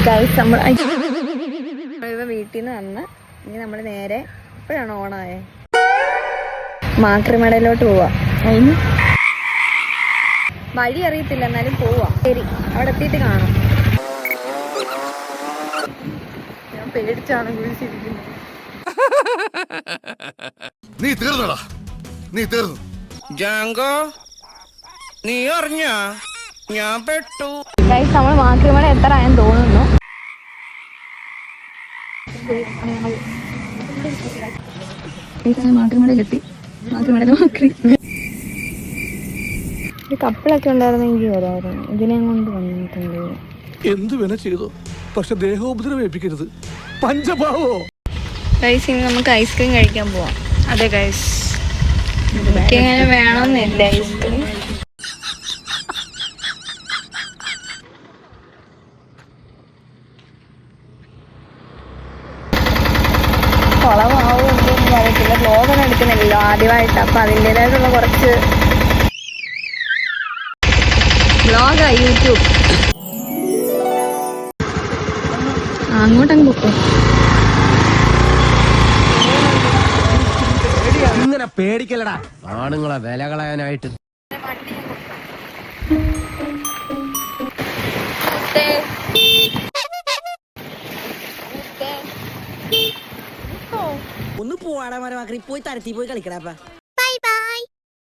Guys നമ്മൾ വീട്ടിൽ നിന്ന് വന്ന് ഇനി നമ്മൾ നേരെ ഇപ്പോഴാണ് ഓണായേ മാക്രിമടയിലോട്ട് പോവാ. അതിന് വഴി അറിയത്തില്ല, എന്നാലും പോവാ. ശരി, അവിടെ എത്തിയിട്ട് കാണാം. ഞാൻ പേടിച്ചാണ് വിളിച്ചിരിക്കുന്നത്. നീ തീർന്നടാ, നീ തീർന്നു. ജാങ്കോ, നീ അറിഞ്ഞ ഞാൻ പെട്ടു. ഗൈസ് നമ്മൾ മാക്രിമട എത്താറായെന്ന് തോന്നുന്നു. മാക്രിമടയിലെത്തി. കപ്പിളൊക്കെ ഉണ്ടായിരുന്നെങ്കിൽ വരായിരുന്നു. ഇതിനെ കൊണ്ട് വന്നിട്ടുണ്ട്. എന്ത് വേണ ചെയ്തോ, പക്ഷെ ദേഹോപദ്രവേൽപ്പിക്കരുത്. പഞ്ചഭാവോ. ഗൈസ് ഇനി നമുക്ക് ഐസ്ക്രീം കഴിക്കാൻ പോവാം. അതെ ഗൈസ്, എനിക്കങ്ങനെ വേണമെന്നില്ല ഐസ്ക്രീം. കുളമാവും എന്തൊന്നും പറയത്തില്ല. ബ്ലോഗൊന്നും എടുക്കുന്നില്ലല്ലോ ആദ്യമായിട്ട്, അപ്പൊ അതിൻ്റെതായിട്ടുള്ള കുറച്ച് ബ്ലോഗാ യൂട്യൂബ്. അങ്ങോട്ടങ്ങ് പോക്കോ. ഇങ്ങനെ പേടിക്കലടാ ആണുങ്ങളെ വില കളയാനായിട്ട്. ഒന്ന് പോവാടാ മരമാക്കി പോയി തരത്തി പോയി കളിക്കടാ.